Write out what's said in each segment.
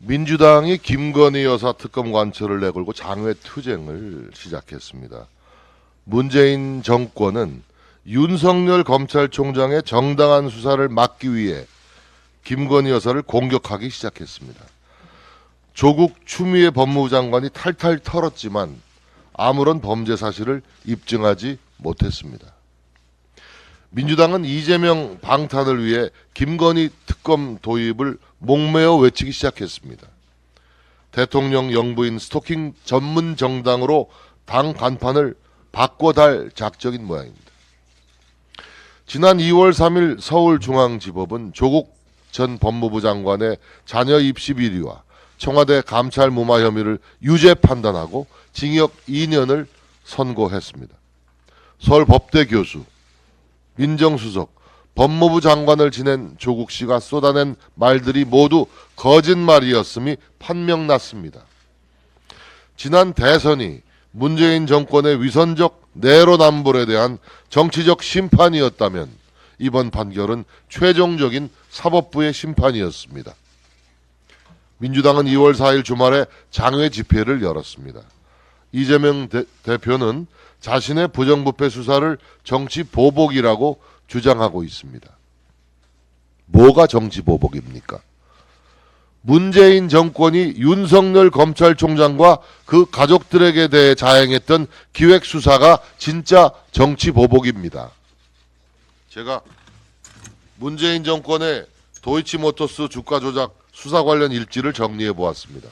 민주당이 김건희 여사 특검 관철을 내걸고 장외 투쟁을 시작했습니다. 문재인 정권은 윤석열 검찰총장의 정당한 수사를 막기 위해 김건희 여사를 공격하기 시작했습니다. 조국 추미애 법무부 장관이 탈탈 털었지만 아무런 범죄 사실을 입증하지 못했습니다. 민주당은 이재명 방탄을 위해 김건희 특검 도입을 목매어 외치기 시작했습니다. 대통령 영부인 스토킹 전문 정당으로 당 간판을 바꿔달 작정인 모양입니다. 지난 2월 3일 서울중앙지법은 조국 전 법무부 장관의 자녀 입시 비리와 청와대 감찰 무마 혐의를 유죄 판단하고 징역 2년을 선고했습니다. 서울법대 교수, 민정수석, 법무부 장관을 지낸 조국 씨가 쏟아낸 말들이 모두 거짓말이었음이 판명났습니다. 지난 대선이 문재인 정권의 위선적 내로남불에 대한 정치적 심판이었다면 이번 판결은 최종적인 사법부의 심판이었습니다. 민주당은 2월 4일 주말에 장외 집회를 열었습니다. 이재명 대표는 자신의 부정부패 수사를 정치 보복이라고 주장하고 있습니다. 뭐가 정치 보복입니까? 문재인 정권이 윤석열 검찰총장과 그 가족들에게 대해 자행했던 기획수사가 진짜 정치 보복입니다. 제가 문재인 정권의 도이치모터스 주가 조작 수사 관련 일지를 정리해 보았습니다.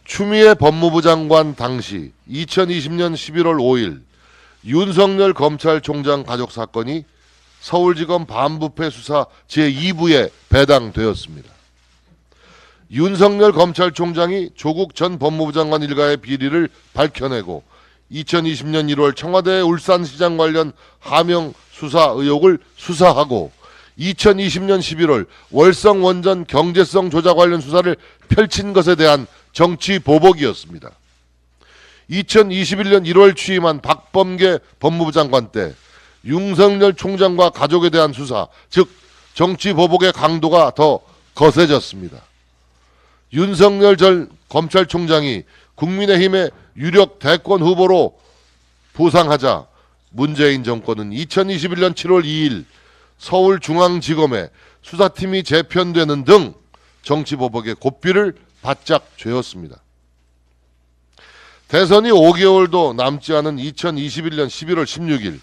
추미애 법무부 장관 당시 2020년 11월 5일 윤석열 검찰총장 가족 사건이 서울지검 반부패 수사 제2부에 배당되었습니다. 윤석열 검찰총장이 조국 전 법무부 장관 일가의 비리를 밝혀내고 2020년 1월 청와대 울산시장 관련 하명 수사 의혹을 수사하고 2020년 11월 월성 원전 경제성 조작 관련 수사를 펼친 것에 대한 정치 보복이었습니다. 2021년 1월 취임한 박범계 법무부 장관 때 윤석열 총장과 가족에 대한 수사, 즉 정치 보복의 강도가 더 거세졌습니다. 윤석열 전 검찰총장이 국민의힘의 유력 대권 후보로 부상하자 문재인 정권은 2021년 7월 2일 서울중앙지검에 수사팀이 재편되는 등 정치보복의 고삐를 바짝 죄었습니다. 대선이 5개월도 남지 않은 2021년 11월 16일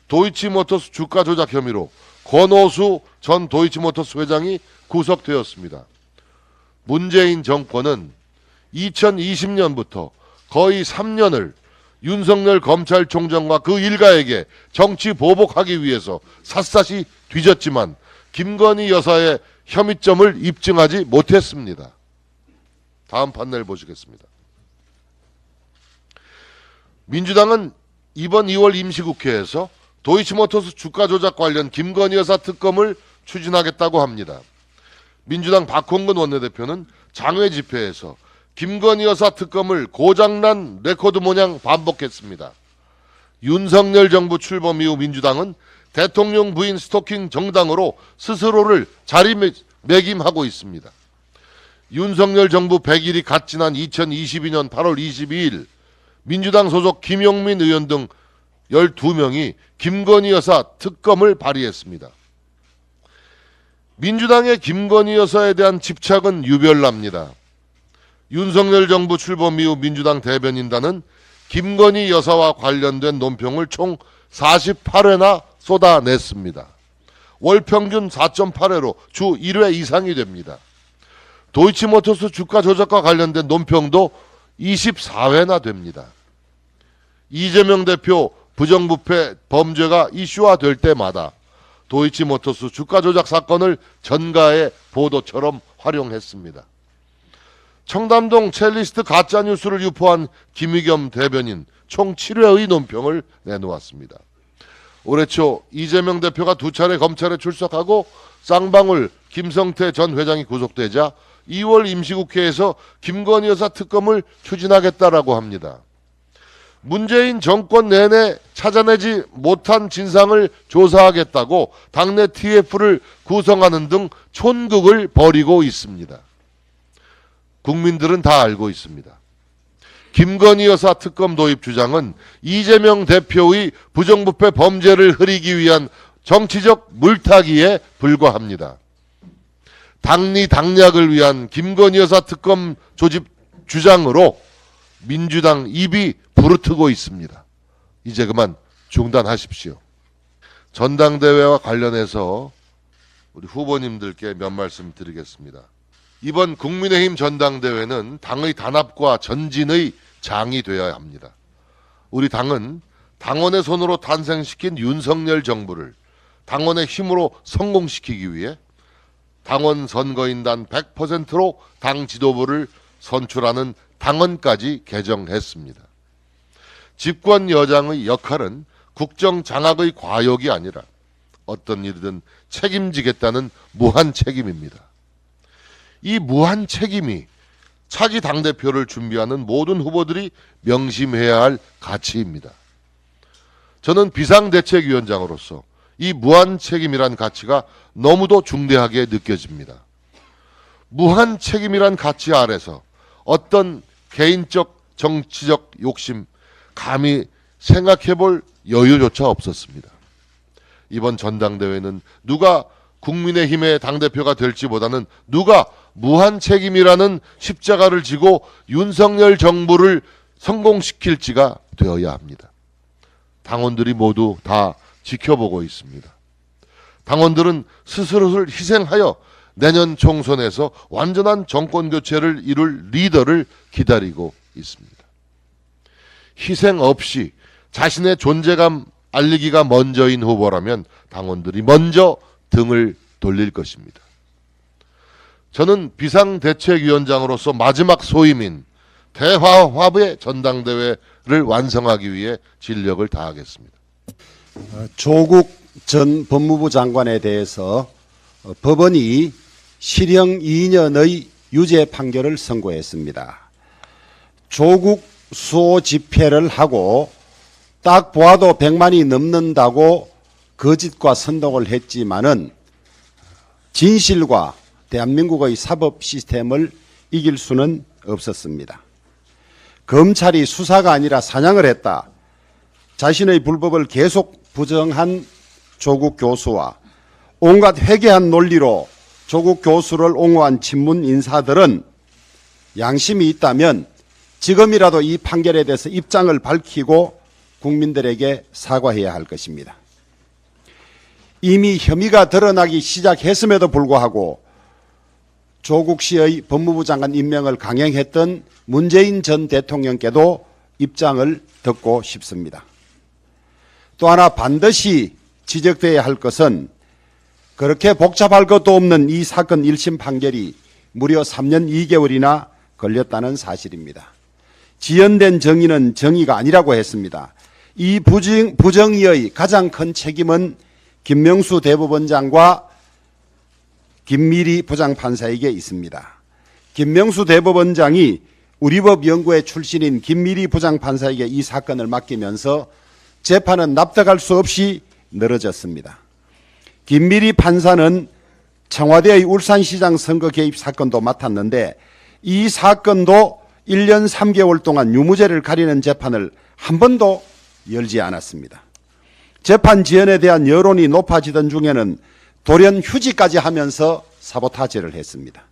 도이치모터스 주가 조작 혐의로 권오수 전 도이치모터스 회장이 구속되었습니다. 문재인 정권은 2020년부터 거의 3년을 윤석열 검찰총장과 그 일가에게 정치 보복하기 위해서 샅샅이 뒤졌지만 김건희 여사의 혐의점을 입증하지 못했습니다. 다음 판넬 보시겠습니다. 민주당은 이번 2월 임시국회에서 도이치모터스 주가 조작 관련 김건희 여사 특검을 추진하겠다고 합니다. 민주당 박홍근 원내대표는 장외 집회에서 김건희 여사 특검을 고장난 레코드 모양 반복했습니다. 윤석열 정부 출범 이후 민주당은 대통령 부인 스토킹 정당으로 스스로를 자리매김하고 있습니다. 윤석열 정부 100일이 갓 지난 2022년 8월 22일 민주당 소속 김용민 의원 등 12명이 김건희 여사 특검을 발의했습니다. 민주당의 김건희 여사에 대한 집착은 유별납니다. 윤석열 정부 출범 이후 민주당 대변인단은 김건희 여사와 관련된 논평을 총 48회나 쏟아냈습니다. 월 평균 4.8회로 주 1회 이상이 됩니다. 도이치모터스 주가 조작과 관련된 논평도 24회나 됩니다. 이재명 대표 부정부패 범죄가 이슈화될 때마다 도이치모터스 주가 조작 사건을 전가의 보도처럼 활용했습니다. 청담동 첼리스트 가짜뉴스를 유포한 김의겸 대변인 총 7회의 논평을 내놓았습니다. 올해 초 이재명 대표가 2차례 검찰에 출석하고 쌍방울 김성태 전 회장이 구속되자 2월 임시국회에서 김건희 여사 특검을 추진하겠다라고 합니다. 문재인 정권 내내 찾아내지 못한 진상을 조사하겠다고 당내 TF를 구성하는 등 촌극을 벌이고 있습니다. 국민들은 다 알고 있습니다. 김건희 여사 특검 도입 주장은 이재명 대표의 부정부패 범죄를 흐리기 위한 정치적 물타기에 불과합니다. 당리 당략을 위한 김건희 여사 특검 조직 주장으로 민주당 입이 부르트고 있습니다. 이제 그만 중단하십시오. 전당대회와 관련해서 우리 후보님들께 몇 말씀 드리겠습니다. 이번 국민의힘 전당대회는 당의 단합과 전진의 장이 되어야 합니다. 우리 당은 당원의 손으로 탄생시킨 윤석열 정부를 당원의 힘으로 성공시키기 위해 당원 선거인단 100%로 당 지도부를 선출하는 당헌까지 개정했습니다. 집권 여당의 역할은 국정 장악의 과욕이 아니라 어떤 일이든 책임지겠다는 무한 책임입니다. 이 무한 책임이 차기 당대표를 준비하는 모든 후보들이 명심해야 할 가치입니다. 저는 비상대책위원장으로서 이 무한 책임이란 가치가 너무도 중대하게 느껴집니다. 무한 책임이란 가치 아래서 어떤 개인적 정치적 욕심 감히 생각해볼 여유조차 없었습니다. 이번 전당대회는 누가 국민의힘의 당대표가 될지보다는 누가 무한 책임이라는 십자가를 지고 윤석열 정부를 성공시킬지가 되어야 합니다. 당원들이 모두 다 지켜보고 있습니다. 당원들은 스스로를 희생하여 내년 총선에서 완전한 정권 교체를 이룰 리더를 기다리고 있습니다. 희생 없이 자신의 존재감 알리기가 먼저인 후보라면 당원들이 먼저 등을 돌릴 것입니다. 저는 비상대책위원장으로서 마지막 소임인 대화합의 전당대회를 완성하기 위해 진력을 다하겠습니다. 조국 전 법무부 장관에 대해서 법원이 실형 2년의 유죄 판결을 선고했습니다. 조국 수호 집회를 하고 딱 보아도 100만이 넘는다고 거짓과 선동을 했지만은 진실과 대한민국의 사법 시스템을 이길 수는 없었습니다. 검찰이 수사가 아니라 사냥을 했다. 자신의 불법을 계속 부정한 조국 교수와 온갖 회개한 논리로 조국 교수를 옹호한 친문 인사들은 양심이 있다면 지금이라도 이 판결에 대해서 입장을 밝히고 국민들에게 사과해야 할 것입니다. 이미 혐의가 드러나기 시작했음에도 불구하고 조국 씨의 법무부 장관 임명을 강행했던 문재인 전 대통령께도 입장을 듣고 싶습니다. 또 하나 반드시 지적돼야 할 것은 그렇게 복잡할 것도 없는 이 사건 1심 판결이 무려 3년 2개월이나 걸렸다는 사실입니다. 지연된 정의는 정의가 아니라고 했습니다. 이 부정의의 가장 큰 책임은 김명수 대법원장과 김미리 부장판사에게 있습니다. 김명수 대법원장이 우리법 연구회 출신인 김미리 부장판사에게 이 사건을 맡기면서 재판은 납득할 수 없이 늘어졌습니다. 김미리 판사는 청와대의 울산시장 선거 개입 사건도 맡았는데 이 사건도 1년 3개월 동안 유무죄를 가리는 재판을 한 번도 열지 않았습니다. 재판 지연에 대한 여론이 높아지던 중에는 돌연 휴지까지 하면서 사보타지를 했습니다.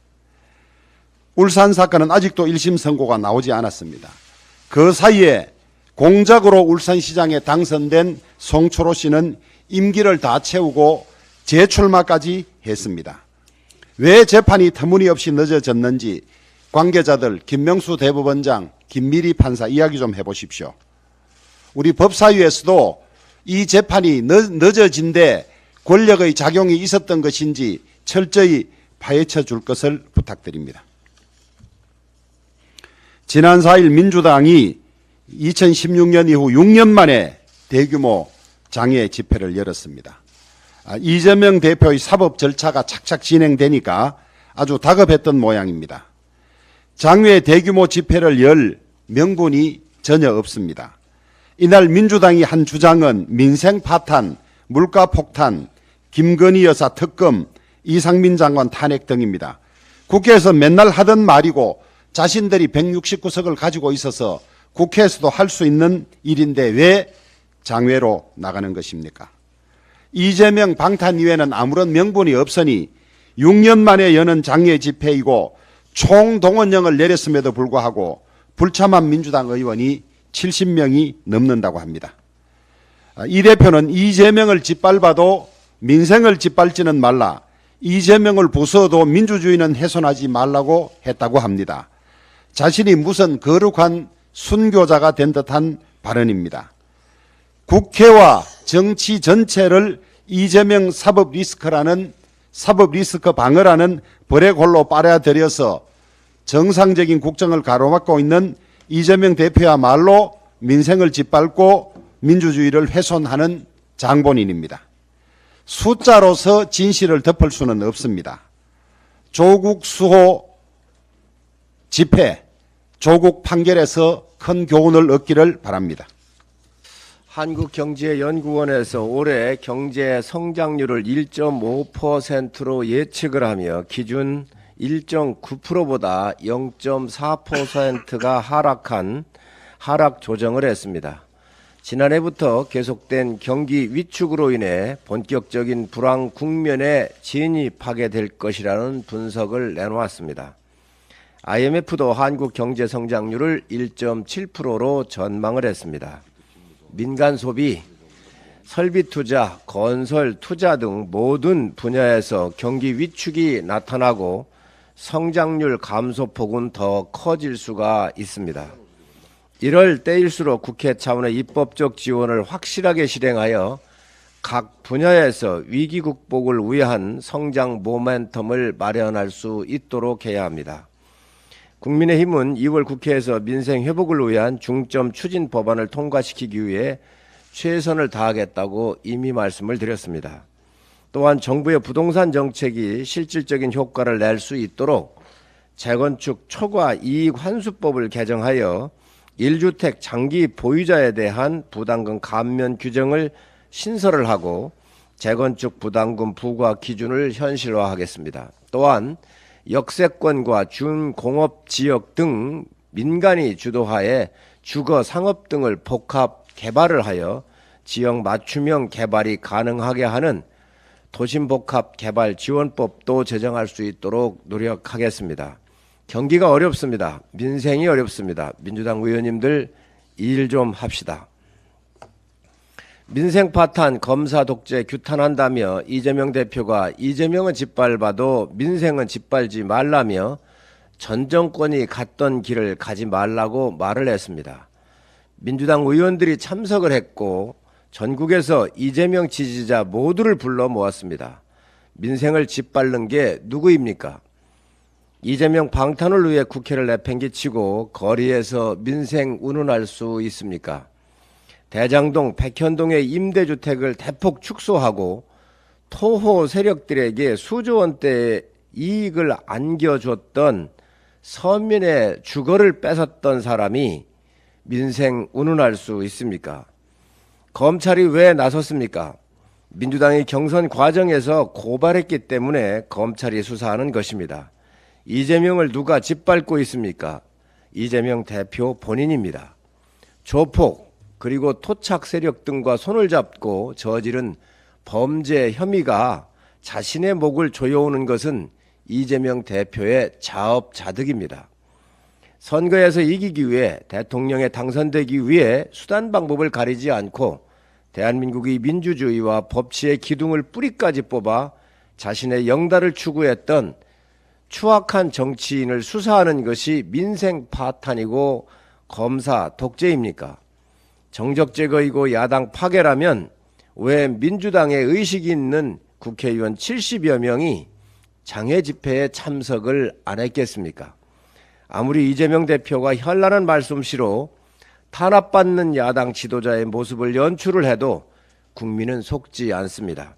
울산 사건은 아직도 1심 선고가 나오지 않았습니다. 그 사이에 공작으로 울산시장에 당선된 송초로 씨는 임기를 다 채우고 재출마까지 했습니다. 왜 재판이 터무니없이 늦어졌는지 관계자들 김명수 대법원장, 김미리 판사 이야기 좀 해보십시오. 우리 법사위에서도 이 재판이 늦어진 데 권력의 작용이 있었던 것인지 철저히 파헤쳐 줄 것을 부탁드립니다. 지난 4일 민주당이 2016년 이후 6년 만에 대규모 장외 집회를 열었습니다. 이재명 대표의 사법 절차가 착착 진행되니까 아주 다급했던 모양입니다. 장외 대규모 집회를 열 명분이 전혀 없습니다. 이날 민주당이 한 주장은 민생 파탄, 물가 폭탄, 김건희 여사 특검, 이상민 장관 탄핵 등입니다. 국회에서 맨날 하던 말이고 자신들이 169석을 가지고 있어서 국회에서도 할 수 있는 일인데 왜 장외로 나가는 것입니까? 이재명 방탄위회는 아무런 명분이 없으니 6년 만에 여는 장외 집회이고 총동원령을 내렸음에도 불구하고 불참한 민주당 의원이 70명이 넘는다고 합니다. 이 대표는 이재명을 짓밟아도 민생을 짓밟지는 말라, 이재명을 부숴도 민주주의는 훼손하지 말라고 했다고 합니다. 자신이 무슨 거룩한 순교자가 된 듯한 발언입니다. 국회와 정치 전체를 이재명 사법 리스크 방어라는 벌레골로 빨아들여서 정상적인 국정을 가로막고 있는 이재명 대표야말로 민생을 짓밟고 민주주의를 훼손하는 장본인입니다. 숫자로서 진실을 덮을 수는 없습니다. 조국 수호 집회, 조국 판결에서 큰 교훈을 얻기를 바랍니다. 한국경제연구원에서 올해 경제 성장률을 1.5%로 예측을 하며 기준 1.9%보다 0.4%가 하락 조정을 했습니다. 지난해부터 계속된 경기 위축으로 인해 본격적인 불황 국면에 진입하게 될 것이라는 분석을 내놓았습니다. IMF도 한국 경제 성장률을 1.7%로 전망을 했습니다. 민간 소비, 설비 투자, 건설 투자 등 모든 분야에서 경기 위축이 나타나고 성장률 감소폭은 더 커질 수가 있습니다. 이럴 때일수록 국회 차원의 입법적 지원을 확실하게 실행하여 각 분야에서 위기 극복을 위한 성장 모멘텀을 마련할 수 있도록 해야 합니다. 국민의힘은 2월 국회에서 민생 회복을 위한 중점 추진 법안을 통과시키기 위해 최선을 다하겠다고 이미 말씀을 드렸습니다. 또한 정부의 부동산 정책이 실질적인 효과를 낼 수 있도록 재건축 초과 이익 환수법을 개정하여 1주택 장기 보유자에 대한 부담금 감면 규정을 신설을 하고 재건축 부담금 부과 기준을 현실화하겠습니다. 또한 역세권과 준공업지역 등 민간이 주도하에 주거 상업 등을 복합 개발을 하여 지역 맞춤형 개발이 가능하게 하는 도심복합개발지원법도 제정할 수 있도록 노력하겠습니다. 경기가 어렵습니다. 민생이 어렵습니다. 민주당 의원님들 일 좀 합시다. 민생 파탄 검사 독재 규탄한다며 이재명 대표가 이재명은 짓밟아도 민생은 짓밟지 말라며 전 정권이 갔던 길을 가지 말라고 말을 했습니다. 민주당 의원들이 참석을 했고 전국에서 이재명 지지자 모두를 불러 모았습니다. 민생을 짓밟는 게 누구입니까? 이재명 방탄을 위해 국회를 내팽개치고 거리에서 민생 운운할 수 있습니까? 대장동, 백현동의 임대주택을 대폭 축소하고 토호 세력들에게 수조 원대의 이익을 안겨줬던 서민의 주거를 뺏었던 사람이 민생 운운할 수 있습니까? 검찰이 왜 나섰습니까? 민주당이 경선 과정에서 고발했기 때문에 검찰이 수사하는 것입니다. 이재명을 누가 짓밟고 있습니까? 이재명 대표 본인입니다. 조폭 그리고 토착 세력 등과 손을 잡고 저지른 범죄 혐의가 자신의 목을 조여오는 것은 이재명 대표의 자업자득입니다. 선거에서 이기기 위해 대통령에 당선되기 위해 수단 방법을 가리지 않고 대한민국의 민주주의와 법치의 기둥을 뿌리까지 뽑아 자신의 영달을 추구했던 추악한 정치인을 수사하는 것이 민생 파탄이고 검사 독재입니까? 정적 제거이고 야당 파괴라면 왜 민주당의 의식이 있는 국회의원 70여 명이 장외 집회에 참석을 안 했겠습니까? 아무리 이재명 대표가 현란한 말솜씨로 탄압받는 야당 지도자의 모습을 연출을 해도 국민은 속지 않습니다.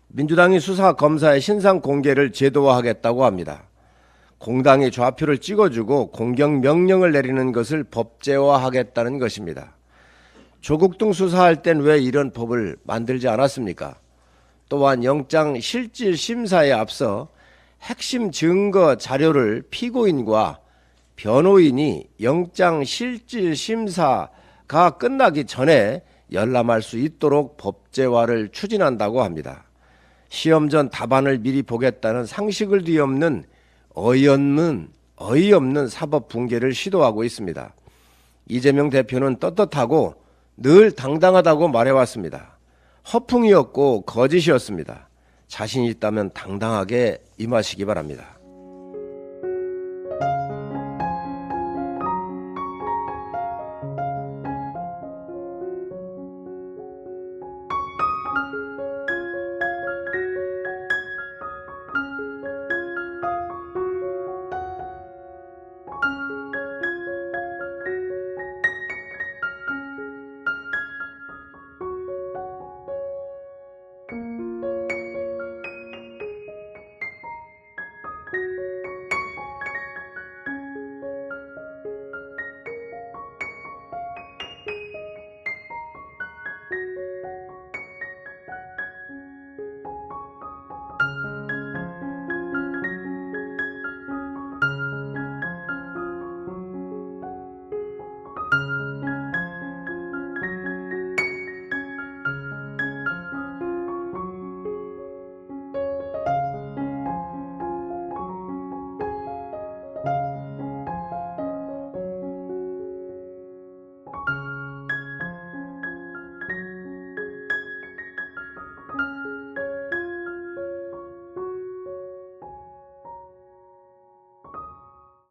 민주당이 수사 검사의 신상 공개를 제도화하겠다고 합니다. 공당이 좌표를 찍어주고 공격 명령을 내리는 것을 법제화하겠다는 것입니다. 조국 등 수사할 땐 왜 이런 법을 만들지 않았습니까? 또한 영장 실질 심사에 앞서 핵심 증거 자료를 피고인과 변호인이 영장 실질 심사가 끝나기 전에 열람할 수 있도록 법제화를 추진한다고 합니다. 시험 전 답안을 미리 보겠다는 상식을 뒤엎는 어이없는 사법 붕괴를 시도하고 있습니다. 이재명 대표는 떳떳하고 늘 당당하다고 말해왔습니다. 허풍이었고 거짓이었습니다. 자신 있다면 당당하게 임하시기 바랍니다.